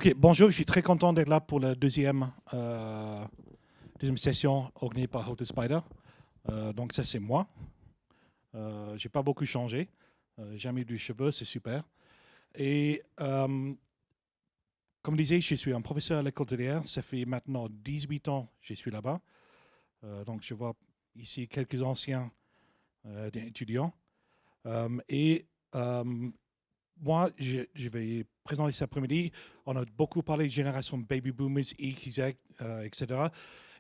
Ok, bonjour, je suis très content d'être là pour la deuxième session organisée par Hotel Spider. Donc ça c'est moi. J'ai pas beaucoup changé. J'ai jamais eu de cheveux, c'est super. Et comme je disais, je suis un professeur à l'école de l'IR. Ça fait maintenant 18 ans que je suis là-bas. Donc je vois ici quelques anciens étudiants. Et euh, moi, je vais présenter cet après-midi. On a beaucoup parlé de génération baby boomers, X, Y, etc.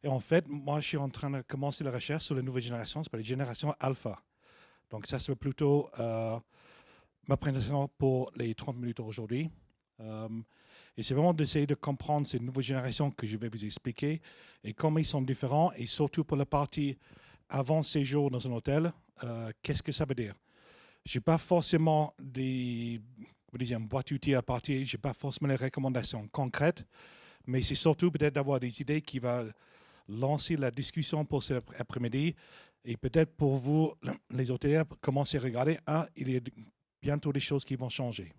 Et en fait, moi, je suis en train de commencer la recherche sur les nouvelles générations, c'est les générations alpha. Donc ça, c'est plutôt ma présentation pour les 30 minutes aujourd'hui. Euh, et c'est vraiment d'essayer de comprendre ces nouvelles générations que je vais vous expliquer et comment ils sont différents, et surtout pour la partie avant séjour dans un hôtel, qu'est-ce que ça veut dire. Je n'ai pas forcément une boîte outils à partir, je n'ai pas forcément les recommandations concrètes, mais c'est surtout peut-être d'avoir des idées qui vont lancer la discussion pour cet après-midi, et peut-être pour vous, les hôteliers, commencer à regarder, il y a bientôt des choses qui vont changer.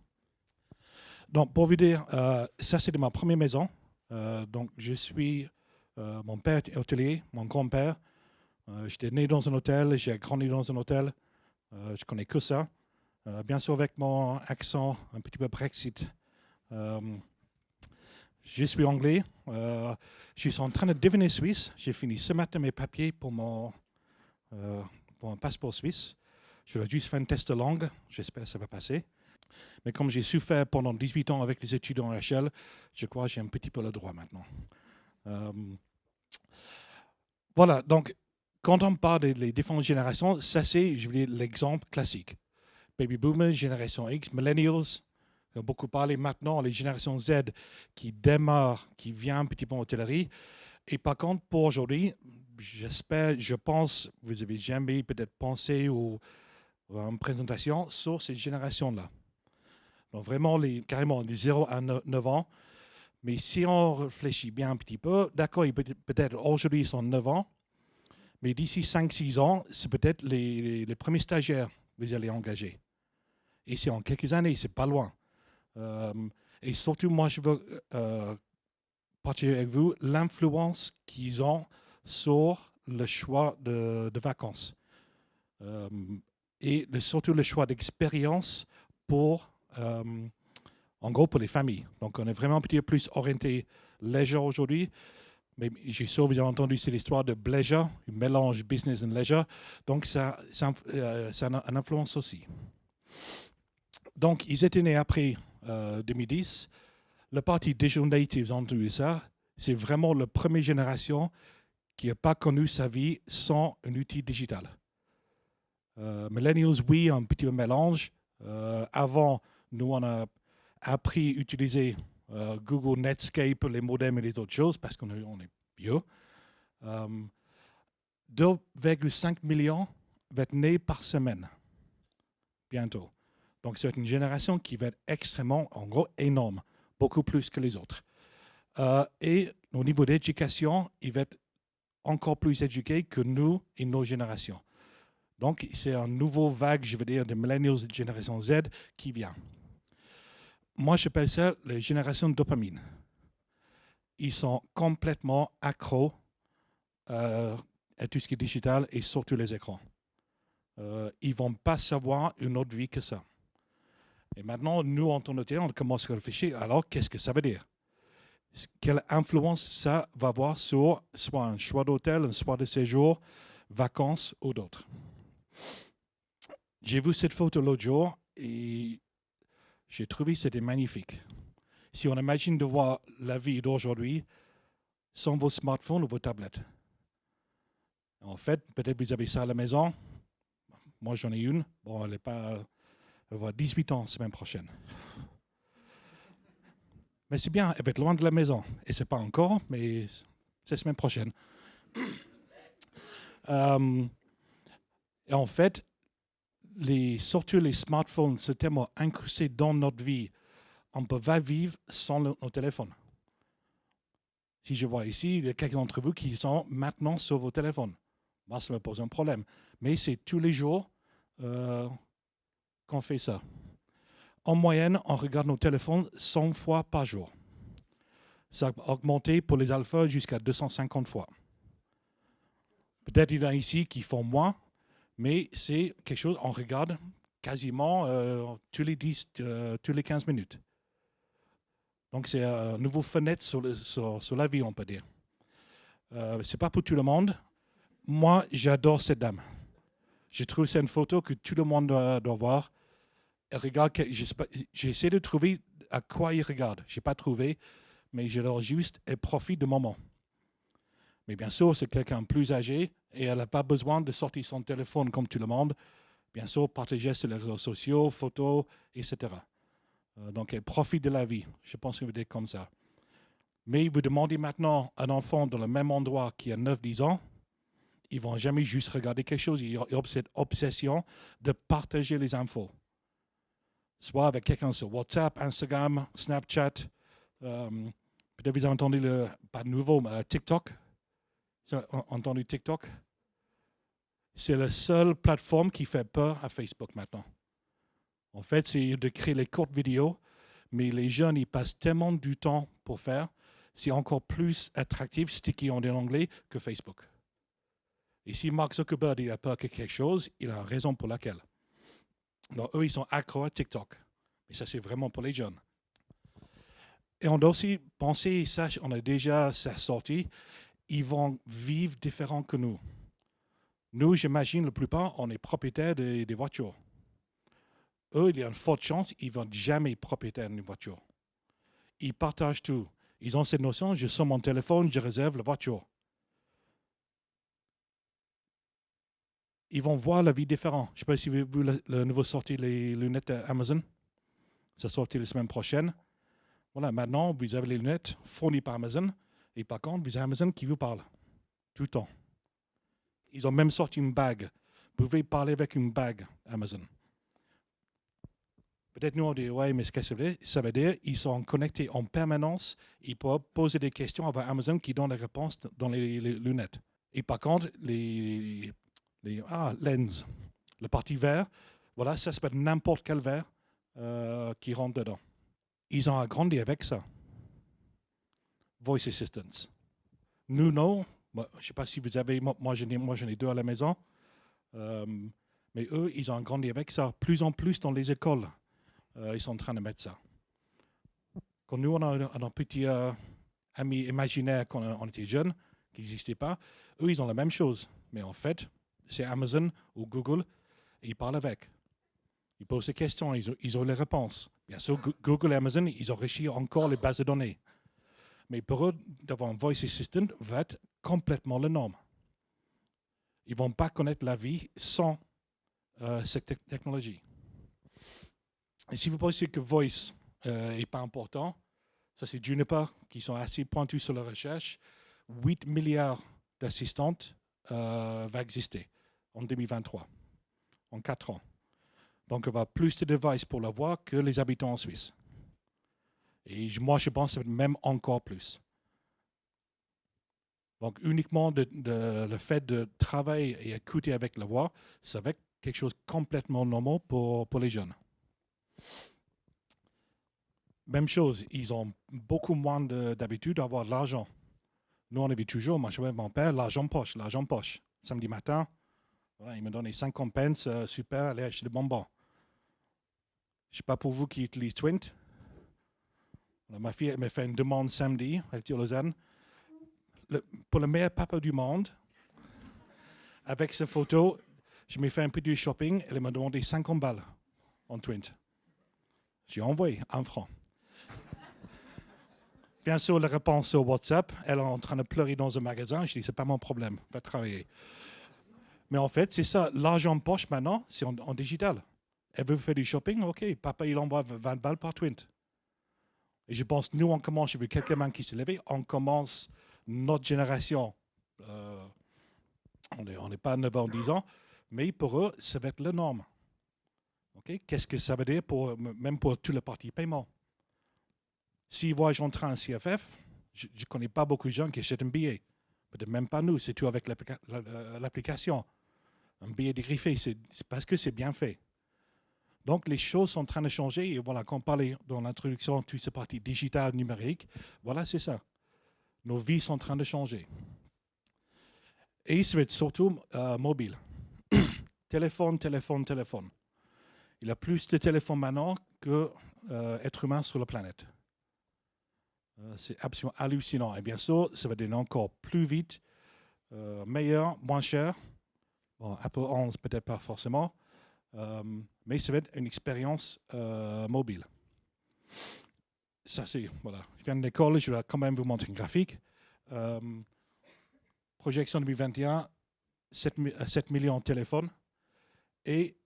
Donc, pour vous dire, ça c'est de ma première maison. Donc, mon père était hôtelier, mon grand-père. J'étais né dans un hôtel, j'ai grandi dans un hôtel. Je connais que ça. Bien sûr, avec mon accent un petit peu Brexit, euh, je suis anglais. Je suis en train de devenir suisse. J'ai fini ce matin mes papiers euh, pour un passeport suisse. Je vais juste faire un test de langue. J'espère que ça va passer. Mais comme j'ai souffert pendant 18 ans avec les études en HL, je crois que j'ai un petit peu le droit maintenant. Euh, voilà, donc quand on parle des différentes générations, ça c'est, je veux dire, l'exemple classique. Baby boomers, génération X, millennials. On a beaucoup parlé maintenant, les générations Z qui démarrent, qui viennent un petit peu en hôtellerie. Et par contre, pour aujourd'hui, je pense, vous n'avez jamais peut-être pensé ou une présentation sur cette génération-là. Donc vraiment, carrément, des 0 à 9 ans. Mais si on réfléchit bien un petit peu, d'accord, peut-être aujourd'hui ils sont 9 ans, mais d'ici 5-6 ans, c'est peut-être les premiers stagiaires que vous allez engager. Et c'est en quelques années, c'est pas loin. Euh, et surtout, moi, je veux partager avec vous l'influence qu'ils ont sur le choix de vacances. Euh, et surtout le choix d'expérience en gros, pour les familles. Donc, on est vraiment un petit peu plus orienté leisure aujourd'hui. Mais j'ai sûr, vous avez entendu, c'est l'histoire de leisure, un mélange business et leisure. Donc, ça a une influence aussi. Donc, ils étaient nés après 2010. Le parti Digital Natives, en tout ça, c'est vraiment la première génération qui n'a pas connu sa vie sans un outil digital. Millennials, oui, un petit mélange. Avant, nous, on a appris à utiliser Google Netscape, les modems et les autres choses, parce qu'on est vieux. 2,5 millions vont être nés par semaine, bientôt. Donc, c'est une génération qui va être extrêmement, en gros, énorme, beaucoup plus que les autres. Et au niveau d'éducation, ils vont être encore plus éduqués que nous et nos générations. Donc, c'est un nouveau vague, je veux dire, de millennials et de génération Z qui vient. Moi, j'appelle ça les générations de dopamine. Ils sont complètement accros à tout ce qui est digital et surtout les écrans. Ils ne vont pas savoir une autre vie que ça. Et maintenant, nous, en tant que on commence à réfléchir, alors qu'est-ce que ça veut dire? Quelle influence ça va avoir sur soit un choix d'hôtel, un choix de séjour, vacances ou d'autres? J'ai vu cette photo l'autre jour et j'ai trouvé que c'était magnifique. Si on imagine de voir la vie d'aujourd'hui sans vos smartphones ou vos tablettes. En fait, peut-être vous avez ça à la maison. Moi, j'en ai une. Bon, elle va avoir 18 ans la semaine prochaine. Mais c'est bien, elle va être loin de la maison. Et c'est pas encore, mais c'est la semaine prochaine. Et en fait, surtout les smartphones, c'est tellement incrusté dans notre vie. On ne peut pas vivre sans nos téléphones. Si je vois ici, il y a quelques d'entre vous qui sont maintenant sur vos téléphones. Moi, ça me pose un problème. Mais c'est tous les jours qu'on fait ça. En moyenne, on regarde nos téléphones 100 fois par jour. Ça a augmenté pour les alphas jusqu'à 250 fois. Peut-être il y en a ici qui font moins, mais c'est quelque chose, on regarde quasiment tous les 15 minutes. Donc c'est une nouvelle fenêtre sur la vie, on peut dire. C'est pas pour tout le monde. Moi, j'adore cette dame. Je trouve que c'est une photo que tout le monde doit voir. Elle regarde, j'ai essayé de trouver à quoi il regarde. Je n'ai pas trouvé, mais j'adore juste, elle profite du moment. Mais bien sûr, c'est quelqu'un plus âgé et elle n'a pas besoin de sortir son téléphone comme tout le monde. Bien sûr, partager sur les réseaux sociaux, photos, etc. Donc, elle profite de la vie. Je pense que vous dire comme ça. Mais vous demandez maintenant à un enfant dans le même endroit qui a 9-10 ans, ils ne vont jamais juste regarder quelque chose. Ils ont cette obsession de partager les infos. Soit avec quelqu'un sur WhatsApp, Instagram, Snapchat. Peut-être vous avez entendu pas de nouveau, TikTok. Vous avez entendu TikTok? C'est la seule plateforme qui fait peur à Facebook maintenant. En fait, c'est de créer les courtes vidéos, mais les jeunes, ils passent tellement du temps pour faire, c'est encore plus attractif, sticky en anglais, que Facebook. Et si Mark Zuckerberg il a peur de quelque chose, il a une raison pour laquelle. Donc, eux, ils sont accros à TikTok. Mais ça, c'est vraiment pour les jeunes. Et on doit aussi penser, ça, on a déjà ça sorti, ils vont vivre différents que nous. Nous, j'imagine, la plupart, on est propriétaires des voitures. Eux, il y a une forte chance, ils ne vont jamais être propriétaires d'une voiture. Ils partagent tout. Ils ont cette notion, je sors mon téléphone, je réserve la voiture. Ils vont voir la vie différente. Je ne sais pas si vous avez vu le nouveau sortie, les lunettes Amazon. Ça sortit la semaine prochaine. Voilà, maintenant, vous avez les lunettes fournies par Amazon. Et par contre, vous avez Amazon qui vous parle tout le temps. Ils ont même sorti une bague. Vous pouvez parler avec une bague Amazon. Peut-être nous, on dit, ouais, mais ce que ça veut dire, ils sont connectés en permanence. Ils peuvent poser des questions avec Amazon qui donne les réponses dans les lunettes. Et par contre, les lens, le parti vert, voilà, ça peut être n'importe quel verre qui rentre dedans. Ils ont agrandi avec ça. Voice Assistants. Nous, non. Je ne sais pas si vous avez, moi j'en ai deux à la maison. Mais eux, ils ont grandi avec ça. Plus en plus dans les écoles, ils sont en train de mettre ça. Quand nous, on a un petit ami imaginaire quand on était jeunes, qui n'existait pas, eux, ils ont la même chose. Mais en fait, c'est Amazon ou Google, et ils parlent avec. Ils posent des questions, ils ont les réponses. Bien sûr, Google et Amazon, ils enrichissent encore les bases de données. Mais pour eux, d'avoir un voice assistant va être complètement la norme. Ils ne vont pas connaître la vie sans cette technologie. Et si vous pensez que voice n'est pas important, ça c'est Juniper qui sont assez pointus sur la recherche. 8 milliards d'assistantes va exister en 2023, en 4 ans. Donc, il y aura plus de devices pour la voix que les habitants en Suisse. Et moi, je pense que même encore plus. Donc, uniquement le fait de travailler et écouter avec la voix, ça va être quelque chose de complètement normal pour les jeunes. Même chose, ils ont beaucoup moins d'habitude d'avoir de l'argent. Nous, on avait toujours, moi, je vois mon père, l'argent poche. Samedi matin, voilà, il me donnait 50 pence, super, allez acheter des bonbons. Je ne sais pas pour vous qui utilisez Twint. Alors, ma fille elle m'a fait une demande samedi, elle était à Lausanne. Pour le meilleur papa du monde, avec cette photo, je m'ai fait un peu du shopping, elle m'a demandé 50 balles en Twint. J'ai envoyé 1 franc. Bien sûr, la réponse sur WhatsApp, elle est en train de pleurer dans un magasin. Je dis, c'est pas mon problème, va travailler. Mais en fait, c'est ça, l'argent de poche maintenant, c'est en digital. Elle veut faire du shopping, ok, papa, il envoie 20 balles par Twint. Et je pense, nous, on commence, j'ai vu quelques mains qui se levaient, on commence notre génération. On n'est pas 9 ans, 10 ans, mais pour eux, ça va être la norme. Okay? Qu'est-ce que ça veut dire même pour tous les parties paiement? S'ils voyagent en train CFF, je ne connais pas beaucoup de gens qui achètent un billet. Peut-être même pas nous, c'est tout avec l'application. Un billet dégriffé, c'est parce que c'est bien fait. Donc, les choses sont en train de changer. Et voilà, quand on parlait dans l'introduction, toute cette partie digitale, numérique, voilà, c'est ça. Nos vies sont en train de changer. Et ça va être surtout mobile. Téléphone, téléphone, téléphone. Il y a plus de téléphones maintenant qu'êtres humains sur la planète. C'est absolument hallucinant. Et bien sûr, ça va devenir encore plus vite, meilleur, moins cher. Bon, Apple 11, peut-être pas forcément, mais ça va être une expérience mobile. Ça, c'est, voilà. Je viens de l'école, je vais quand même vous montrer une graphique. Projection 2021, 7 millions de téléphones. Et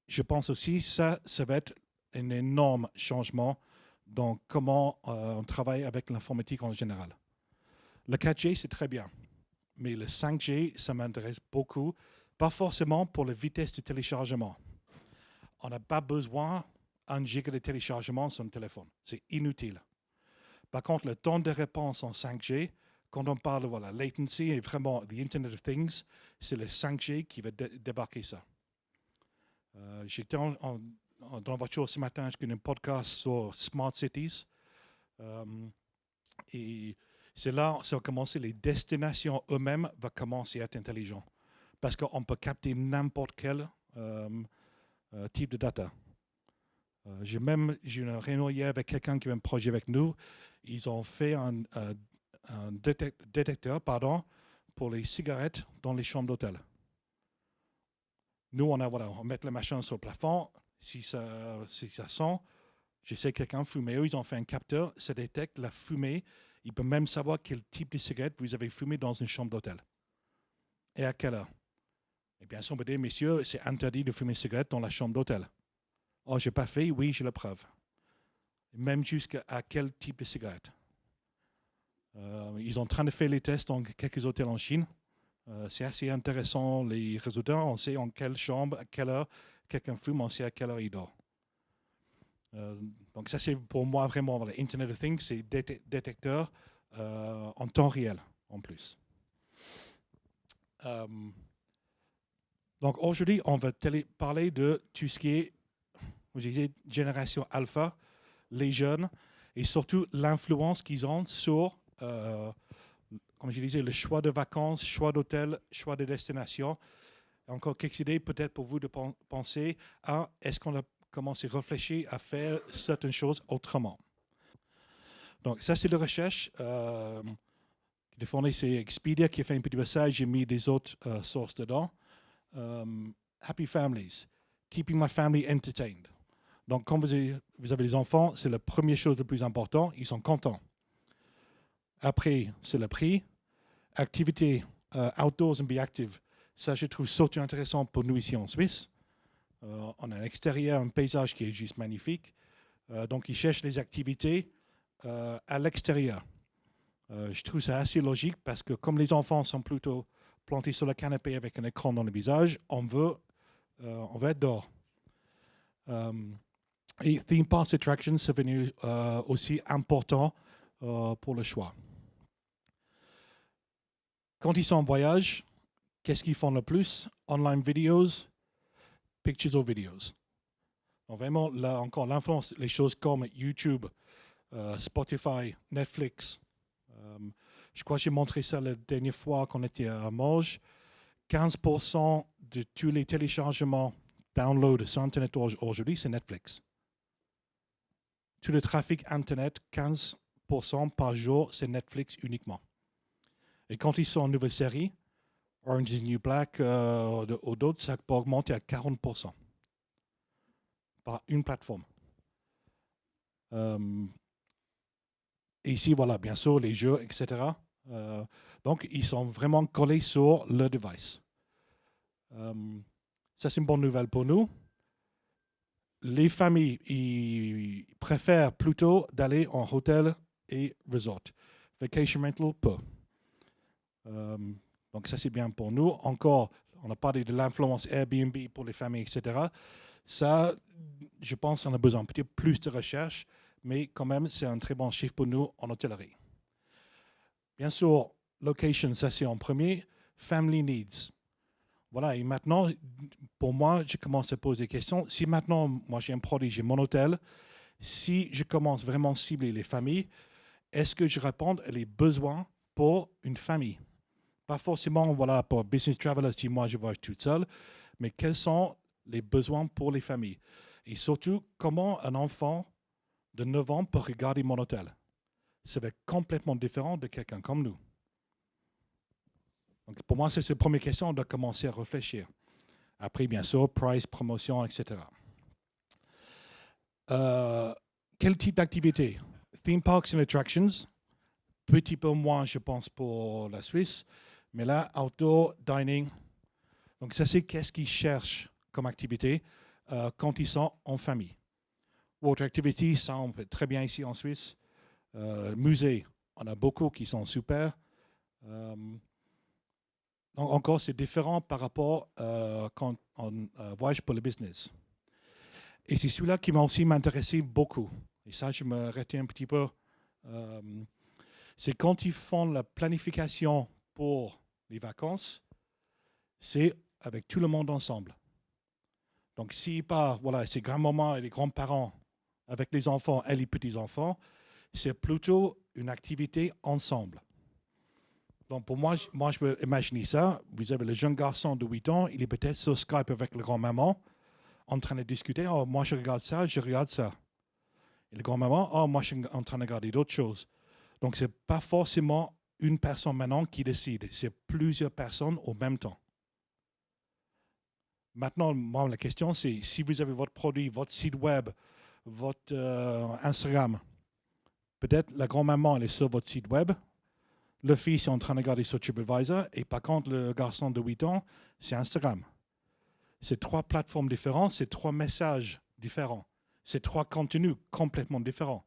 je pense aussi que ça va être un énorme changement dans comment on travaille avec l'informatique en général. Le 4G, c'est très bien, mais le 5G, ça m'intéresse beaucoup, pas forcément pour la vitesse de téléchargement. On n'a pas besoin d'un giga de téléchargement sur un téléphone, c'est inutile. Par contre, le temps de réponse en 5G, quand on parle de latency et vraiment the Internet of Things, c'est le 5G qui va débarquer ça. J'étais dans la voiture ce matin, j'ai un podcast sur Smart Cities. Et c'est là que ça va commencer, les destinations eux-mêmes vont commencer à être intelligentes. Parce qu'on peut capter n'importe quel type de data. J'ai une réunion hier avec quelqu'un qui a un projet avec nous. Ils ont fait un détecteur pour les cigarettes dans les chambres d'hôtel. Nous, on met le machin sur le plafond. Si ça sent, je sais que quelqu'un fumait. Eux, ils ont fait un capteur, ça détecte la fumée. Il peut même savoir quel type de cigarette vous avez fumé dans une chambre d'hôtel. Et à quelle heure. Et bien sûr, on peut dire, messieurs, c'est interdit de fumer une cigarette dans la chambre d'hôtel. Oh, je n'ai pas fait, oui, j'ai la preuve. Même jusqu'à quel type de cigarette. Ils sont en train de faire les tests dans quelques hôtels en Chine. C'est assez intéressant, les résultats. On sait en quelle chambre, à quelle heure quelqu'un fume, on sait à quelle heure il dort. Donc ça, c'est pour moi vraiment, Internet of Things, c'est détecteur en temps réel, en plus. Donc aujourd'hui, on va parler de tout ce qui est, vous disiez, génération alpha, les jeunes, et surtout l'influence qu'ils ont sur, comme je disais, le choix de vacances, choix d'hôtel, choix de destination. Encore quelques idées peut-être pour vous de penser à est-ce qu'on a commencé à réfléchir à faire certaines choses autrement. Donc ça, c'est la recherche. De fournir, c'est Expedia qui a fait un petit message, j'ai mis des autres sources dedans. Happy families, keeping my family entertained. Donc, quand vous avez des enfants, c'est la première chose la plus importante, ils sont contents. Après, c'est le prix. Activité, outdoors and be active. Ça, je trouve surtout intéressant pour nous ici en Suisse. On a un extérieur, un paysage qui est juste magnifique. Donc, ils cherchent les activités à l'extérieur. Je trouve ça assez logique parce que comme les enfants sont plutôt plantés sur le canapé avec un écran dans le visage, on veut être dehors. Et theme parks attractions, c'est devenu aussi important pour le choix. Quand ils sont en voyage, qu'est-ce qu'ils font le plus? Online videos, pictures or videos. Donc vraiment, là encore, l'influence, les choses comme YouTube, Spotify, Netflix. Je crois que j'ai montré ça la dernière fois qu'on était à Morges. 15% de tous les téléchargements download sur Internet aujourd'hui, c'est Netflix. Tout le trafic Internet, 15% par jour, c'est Netflix uniquement. Et quand ils sont en nouvelle série, Orange is the New Black ou d'autres, ça peut augmenter à 40% par une plateforme. Et ici, voilà, bien sûr, les jeux, etc. Donc, ils sont vraiment collés sur le device. Ça, c'est une bonne nouvelle pour nous. Les familles, ils préfèrent plutôt d'aller en hôtel et resort. Vacation rental, peu. Donc, ça, c'est bien pour nous. Encore, on a parlé de l'influence Airbnb pour les familles, etc. Ça, je pense qu'on a besoin peut-être plus de recherche, mais quand même, c'est un très bon chiffre pour nous en hôtellerie. Bien sûr, location, ça c'est en premier. Family needs. Voilà, et maintenant, pour moi, je commence à poser des questions. Si maintenant, moi j'ai un produit, j'ai mon hôtel, si je commence vraiment à cibler les familles, est-ce que je réponds à les besoins pour une famille? Pas forcément, voilà, pour business traveler, si moi je voyage toute seule, mais quels sont les besoins pour les familles? Et surtout, comment un enfant de 9 ans peut regarder mon hôtel? Ça va être complètement différent de quelqu'un comme nous. Donc, pour moi, c'est la première question, on doit commencer à réfléchir. Après, bien sûr, price, promotion, etc. Quel type d'activité? Theme parks and attractions, petit peu moins, je pense, pour la Suisse, mais là, outdoor dining. Donc, ça, c'est qu'est-ce qu'ils cherchent comme activité quand ils sont en famille. Water activity, ça, on fait très bien ici en Suisse. Musée, on a beaucoup qui sont super. Donc, encore, c'est différent par rapport quand on voyage pour le business. Et c'est celui-là qui m'a aussi m'intéressé beaucoup. Et ça, je me retiens un petit peu. C'est quand ils font la planification pour les vacances, c'est avec tout le monde ensemble. Donc, s'ils partent, voilà, ses grands-mamans et les grands-parents avec les enfants et les petits-enfants, c'est plutôt une activité ensemble. Donc, pour moi, je peux imaginer ça. Vous avez le jeune garçon de 8 ans, il est peut-être sur Skype avec le grand-maman, en train de discuter. Oh, moi, je regarde ça, je regarde ça. Et le grand-maman, oh, moi, je suis en train de regarder d'autres choses. Donc, ce n'est pas forcément une personne maintenant qui décide, c'est plusieurs personnes au même temps. Maintenant, moi, la question, c'est si vous avez votre produit, votre site web, votre Instagram, peut-être la grand-maman, elle est sur votre site web, le fils est en train de regarder sur TripAdvisor, et par contre, le garçon de 8 ans, c'est Instagram. C'est 3 plateformes différentes, c'est 3 messages différents, c'est 3 contenus complètement différents.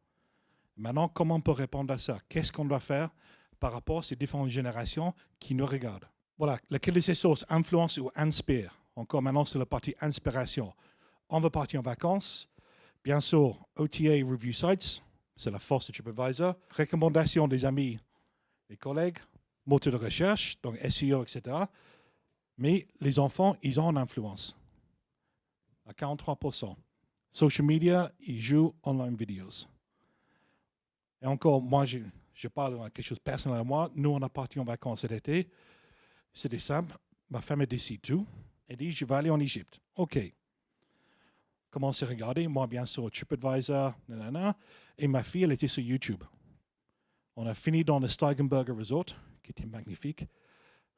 Maintenant, comment on peut répondre à ça? Qu'est-ce qu'on doit faire par rapport à ces différentes générations qui nous regardent? Voilà, laquelle de ces sources influence ou inspire? Encore maintenant, c'est la partie inspiration. On veut partir en vacances. Bien sûr, OTA Review Sites, c'est la force de TripAdvisor. Recommandations des amis et collègues, moteur de recherche, donc SEO, etc. Mais les enfants, ils ont une influence à 43%. Social media, ils jouent online videos. Et encore, moi, je parle de quelque chose de personnel à moi. Nous, on a parti en vacances cet été. C'était simple. Ma femme décide tout. Elle dit, je vais aller en Égypte. OK. Commence à regarder. Moi, bien sûr, TripAdvisor, nanana. Et ma fille, elle était sur YouTube. On a fini dans le Steigenberger Resort, qui était magnifique.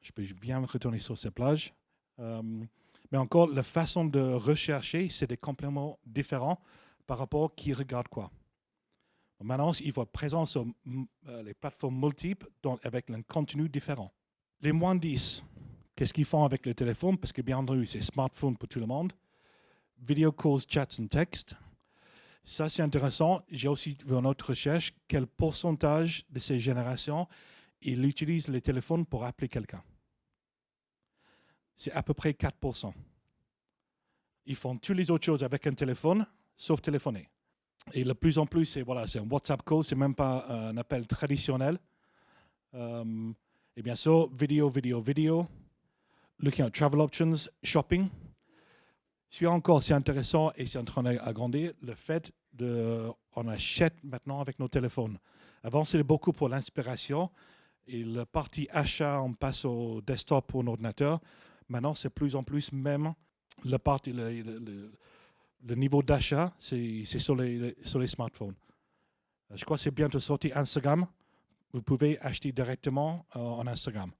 Je peux bien retourner sur cette plage. Mais encore, la façon de rechercher, c'est complètement différent par rapport à qui regarde quoi. Maintenant, il faut être présent sur les plateformes multiples avec un contenu différent. Les moins 10, qu'est-ce qu'ils font avec le téléphone? Parce que bien entendu, c'est smartphone pour tout le monde. Video calls, chats et textes. Ça, c'est intéressant. J'ai aussi vu une autre recherche, quel pourcentage de ces générations ils utilisent les téléphones pour appeler quelqu'un. C'est à peu près 4%. Ils font toutes les autres choses avec un téléphone, sauf téléphoner. Et de plus en plus, c'est un WhatsApp call, c'est même pas un appel traditionnel. Et bien sûr, vidéo. Looking at travel options, shopping. Si encore, c'est intéressant et c'est en train d'agrandir le fait on achète maintenant avec nos téléphones. Avant, c'était beaucoup pour l'inspiration et la partie achat, on passe au desktop ou au ordinateur. Maintenant, c'est plus en plus même le niveau d'achat, c'est sur les smartphones. Je crois que c'est bientôt sorti Instagram. Vous pouvez acheter directement en Instagram.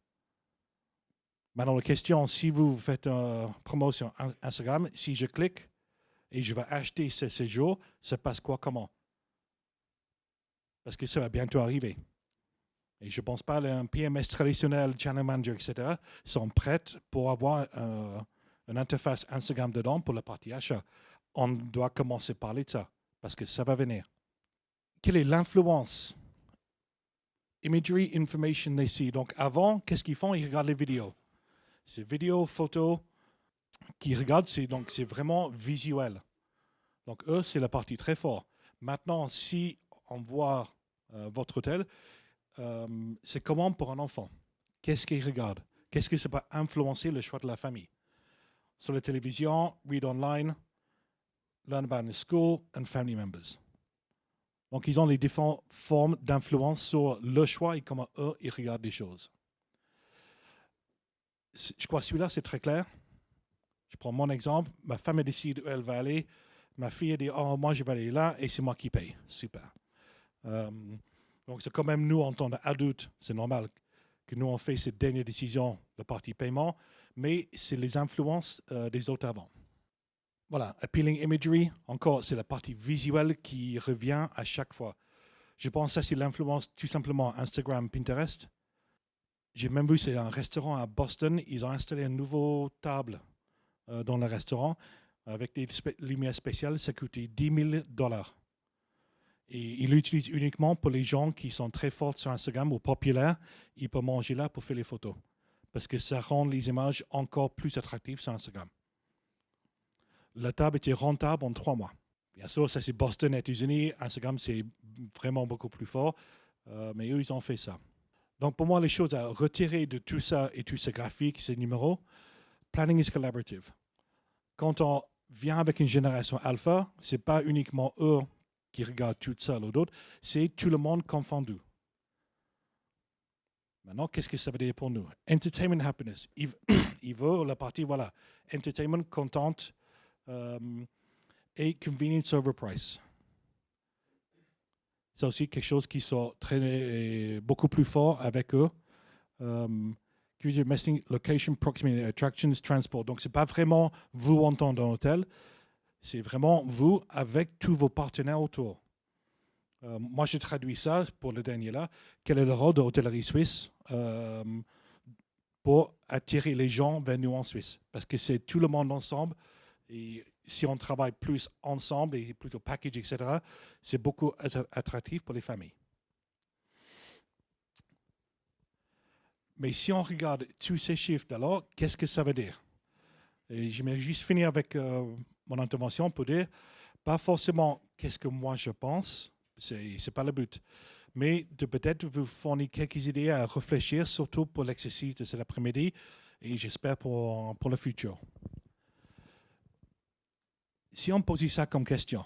Maintenant, la question, si vous faites une promotion Instagram, si je clique et je vais acheter ce séjour, ça passe quoi, comment? Parce que ça va bientôt arriver. Et je ne pense pas qu'un PMS traditionnel, Channel Manager, etc., sont prêts pour avoir une interface Instagram dedans pour la partie achat. On doit commencer à parler de ça, parce que ça va venir. Quelle est l'influence? Imagery, information, they see. Donc avant, qu'est-ce qu'ils font? Ils regardent les vidéos. C'est vidéos, photos qu'ils regardent, c'est vraiment visuel. Donc eux, c'est la partie très forte. Maintenant, si on voit votre hôtel, c'est comment pour un enfant? Qu'est-ce qu'il regarde? Qu'est-ce que ça peut influencer le choix de la famille? sur la télévision, read online, learn about in school, and family members. Donc, ils ont les différentes formes d'influence sur le choix et comment eux, ils regardent les choses. Je crois que celui-là, c'est très clair. Je prends mon exemple. Ma femme décide où elle va aller. Ma fille dit, oh, moi, je vais aller là et c'est moi qui paye. Super. Donc, c'est quand même nous, en tant qu'adultes, c'est normal que nous, on fait cette dernière décision, de partie paiement, mais c'est les influences des autres avant. Voilà, appealing imagery, encore, c'est la partie visuelle qui revient à chaque fois. Je pense que ça, c'est l'influence tout simplement Instagram, Pinterest. J'ai même vu, c'est un restaurant à Boston, ils ont installé une nouvelle table dans le restaurant avec des lumières spéciales, ça coûtait $10,000. Et ils l'utilisent uniquement pour les gens qui sont très forts sur Instagram ou populaires. Ils peuvent manger là pour faire les photos. Parce que ça rend les images encore plus attractives sur Instagram. La table était rentable en 3 mois. Bien sûr, ça c'est Boston, États-Unis. Instagram, c'est vraiment beaucoup plus fort. Mais eux, ils ont fait ça. Donc pour moi, les choses à retirer de tout ça et tout ce graphique, ces numéros, planning is collaborative. Quand on vient avec une génération alpha, ce n'est pas uniquement eux qui regardent tout ça ou d'autres, c'est tout le monde confondu. Maintenant, qu'est-ce que ça veut dire pour nous? Entertainment happiness. Il veut la partie, voilà, entertainment, contente et convenience over price. C'est aussi quelque chose qui sont beaucoup plus fort avec eux. Location, proximity, attractions, transport. Donc, ce n'est pas vraiment vous en tant qu'hôtel, c'est vraiment vous avec tous vos partenaires autour. Moi, je traduis ça pour le dernier là. Quel est le rôle de l'hôtellerie suisse pour attirer les gens vers nous en Suisse? Parce que c'est tout le monde ensemble. Et si on travaille plus ensemble et plutôt package, etc., c'est beaucoup attractif pour les familles. Mais si on regarde tous ces chiffres, alors, qu'est-ce que ça veut dire? Et je vais juste finir avec mon intervention pour dire, pas forcément qu'est-ce que moi je pense, c'est pas le but, mais de peut-être vous fournir quelques idées à réfléchir, surtout pour l'exercice de cet après-midi et j'espère pour le futur. Si on pose ça comme question,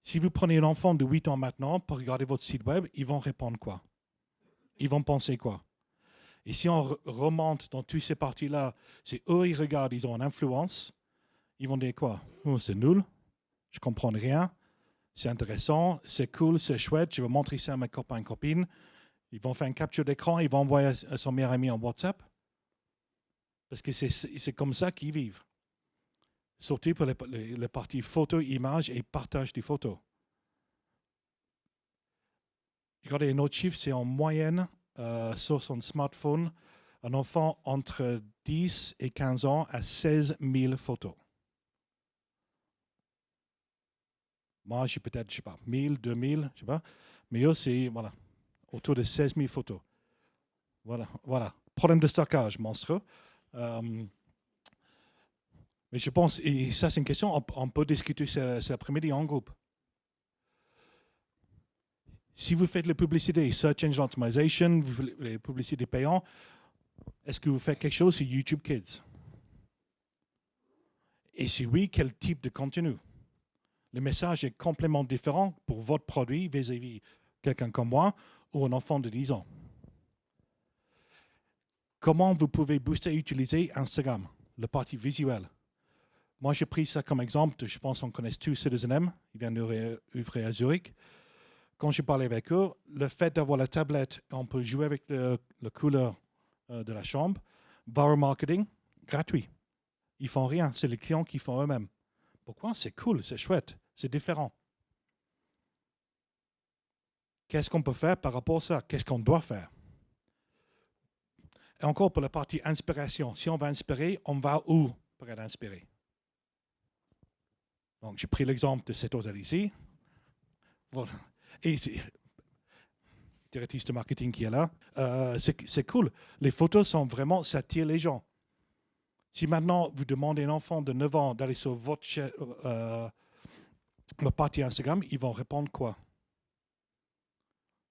si vous prenez un enfant de 8 ans maintenant pour regarder votre site web, ils vont répondre quoi? Ils vont penser quoi? Et si on remonte dans toutes ces parties-là, c'est eux, ils regardent, ils ont une influence, ils vont dire quoi? Oh, c'est nul, je comprends rien, c'est intéressant, c'est cool, c'est chouette, je vais montrer ça à mes copains et copines. Ils vont faire une capture d'écran, ils vont envoyer à son meilleur ami en WhatsApp. Parce que c'est comme ça qu'ils vivent. Surtout pour les parties photos, images et partage des photos. Regardez, un autre chiffre, c'est en moyenne, sur son smartphone, un enfant entre 10 et 15 ans a 16 000 photos. Moi, j'ai peut-être, je sais pas, 1000, 2000, je sais pas. Mais eux, c'est, voilà, autour de 16 000 photos. Voilà. Problème de stockage monstrueux. Mais je pense, et ça c'est une question, on peut discuter cet après-midi en groupe. Si vous faites la publicité, Search Engine Optimization, les publicités payantes, est-ce que vous faites quelque chose sur YouTube Kids? Et si oui, quel type de contenu? Le message est complètement différent pour votre produit vis-à-vis quelqu'un comme moi ou un enfant de 10 ans. Comment vous pouvez booster et utiliser Instagram, la partie visuelle? Moi, j'ai pris ça comme exemple. Je pense qu'on connaît tous Citizen-M. Il vient d'ouvrir à Zurich. Quand je parlais avec eux, le fait d'avoir la tablette, on peut jouer avec la couleur de la chambre. Viral marketing, gratuit. Ils font rien. C'est les clients qui font eux-mêmes. Pourquoi? C'est cool, c'est chouette, c'est différent. Qu'est-ce qu'on peut faire par rapport à ça? Qu'est-ce qu'on doit faire? Et encore pour la partie inspiration. Si on va inspirer, on va où pour être inspiré? Donc, j'ai pris l'exemple de cet hôtel ici. Voilà. Et c'est directrice de marketing qui est là. C'est cool. Les photos sont vraiment, ça attire les gens. Si maintenant vous demandez à un enfant de 9 ans d'aller sur votre partie Instagram, ils vont répondre quoi?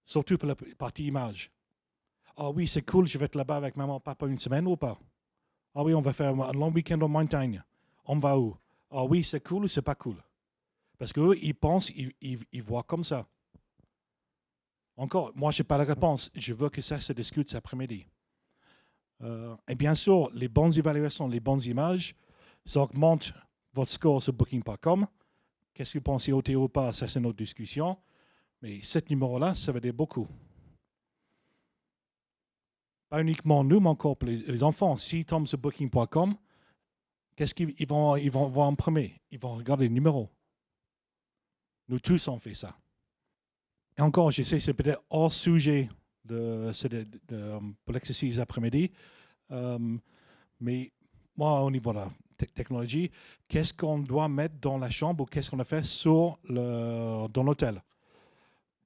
Surtout pour la partie image. Ah oui, c'est cool, je vais être là-bas avec maman, papa une semaine ou pas? Ah oui, on va faire un long week-end en montagne. On va où? Ah oui, c'est cool ou c'est pas cool? Parce qu'eux, ils pensent, ils voient comme ça. Encore, moi, je n'ai pas la réponse. Je veux que ça se discute cet après-midi. Et bien sûr, les bonnes évaluations, les bonnes images, ça augmente votre score sur Booking.com. Qu'est-ce que vous pensez au ou pas? Ça, c'est notre discussion. Mais ce numéro-là, ça veut dire beaucoup. Pas uniquement nous, mais encore pour les enfants. S'ils tombent sur Booking.com, qu'est-ce qu'ils vont voir en premier? Ils vont regarder le numéro. Nous tous, on fait ça. Et encore, je sais, c'est peut-être hors sujet pour l'exercice après-midi, mais moi, au niveau de la technologie, qu'est-ce qu'on doit mettre dans la chambre ou qu'est-ce qu'on a fait dans l'hôtel?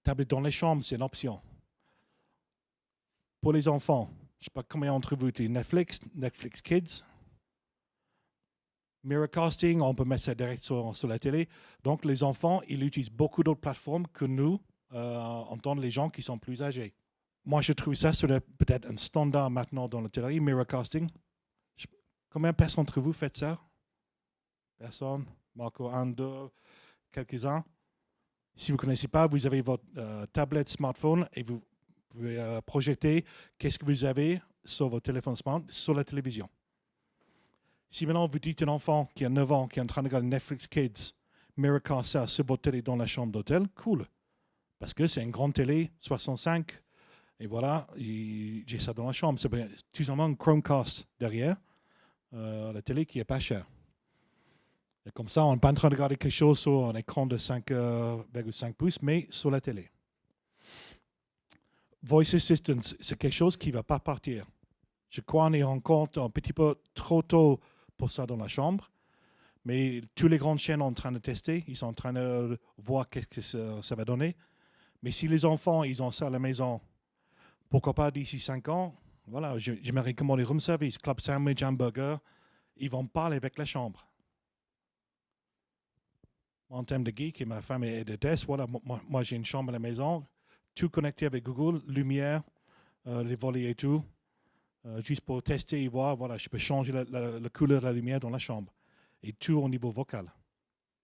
Tablette dans les chambres, c'est une option. Pour les enfants, je ne sais pas combien d'entre vous utilisent Netflix Kids. Miracasting, on peut mettre ça direct sur la télé. Donc, les enfants, ils utilisent beaucoup d'autres plateformes que nous, en tant que les gens qui sont plus âgés. Moi, je trouve ça serait peut-être un standard maintenant dans l'hôtellerie, Miracasting. Combien de personnes d'entre vous faites ça? Personne? Marco, un, deux, quelques-uns. Si vous ne connaissez pas, vous avez votre tablette smartphone et vous pouvez projeter qu'est-ce que vous avez sur votre téléphone smart sur la télévision. Si maintenant vous dites à un enfant qui a 9 ans, qui est en train de regarder Netflix Kids, Miracast ça sur votre télé dans la chambre d'hôtel, cool. Parce que c'est une grande télé, 65, et voilà, j'ai ça dans la chambre. C'est tout simplement un Chromecast derrière, la télé qui n'est pas chère. Et comme ça, on n'est pas en train de regarder quelque chose sur un écran de 5,5 pouces, mais sur la télé. Voice Assistant, c'est quelque chose qui ne va pas partir. Je crois qu'on est encore un petit peu trop tôt pour ça dans la chambre, mais tous les grandes chaînes sont en train de tester, ils sont en train de voir qu'est-ce que ça va donner. Mais si les enfants, ils ont ça à la maison, pourquoi pas d'ici 5 ans, voilà, j'aimerais commander room service, club sandwich, hamburger, ils vont parler avec la chambre. En termes de geek, et ma femme est de test, voilà, moi j'ai une chambre à la maison, tout connecté avec Google, lumière, les volets et tout, juste pour tester et voir, voilà, je peux changer la couleur de la lumière dans la chambre. Et tout au niveau vocal.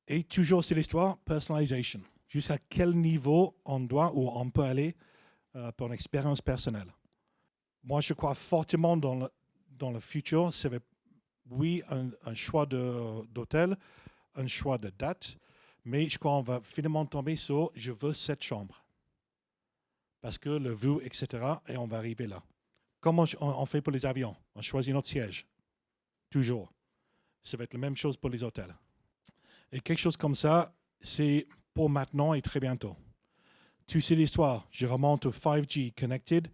Et toujours, c'est l'histoire, personalisation. Jusqu'à quel niveau on doit ou on peut aller pour une expérience personnelle. Moi, je crois fortement dans le futur, c'est oui, un choix d'hôtel, un choix de date, mais je crois qu'on va finalement tomber sur je veux cette chambre. Parce que le vue, etc., et on va arriver là. Comment on fait pour les avions? On choisit notre siège. Toujours. Ça va être la même chose pour les hôtels. Et quelque chose comme ça, c'est pour maintenant et très bientôt. Tu sais l'histoire, je remonte au 5G connected.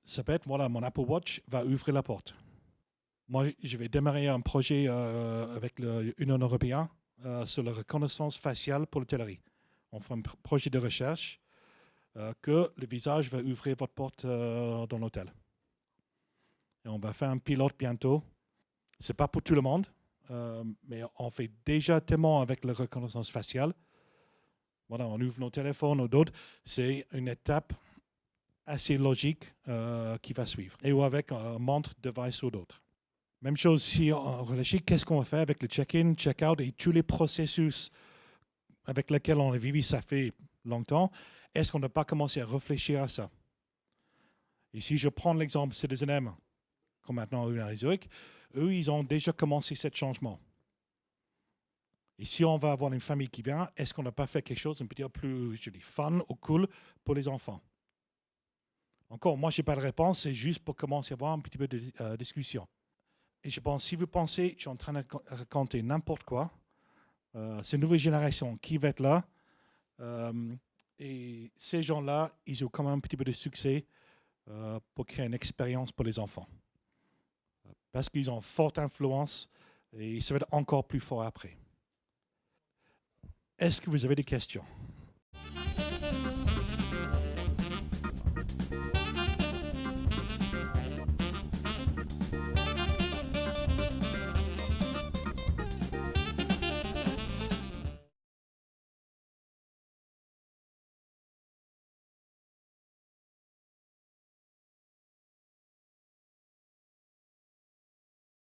Ça peut être, voilà, mon Apple Watch va ouvrir la porte. Moi, je vais démarrer un projet avec l'Union européenne sur la reconnaissance faciale pour l'hôtellerie. On fait un projet de recherche que le visage va ouvrir votre porte dans l'hôtel. Et on va faire un pilote bientôt. Ce n'est pas pour tout le monde, mais on fait déjà tellement avec la reconnaissance faciale. Voilà, on ouvre nos téléphones ou d'autres. C'est une étape assez logique qui va suivre. Et ou avec un montre, device ou d'autres. Même chose si on réfléchit, qu'est-ce qu'on va faire avec le check-in, check-out et tous les processus avec lesquels on a vécu ça fait longtemps. Est-ce qu'on n'a pas commencé à réfléchir à ça? Et si je prends l'exemple Citizen-M, comme maintenant à Zurich, eux, ils ont déjà commencé ce changement. Et si on va avoir une famille qui vient, est-ce qu'on n'a pas fait quelque chose un petit peu plus, je dis, fun ou cool pour les enfants? Encore, moi, je n'ai pas de réponse, c'est juste pour commencer à avoir un petit peu de discussion. Et je pense, si vous pensez, je suis en train de raconter n'importe quoi, c'est une nouvelle génération qui va être là, et ces gens-là, ils ont quand même un petit peu de succès pour créer une expérience pour les enfants. Parce qu'ils ont forte influence et ça va être encore plus fort après. Est-ce que vous avez des questions?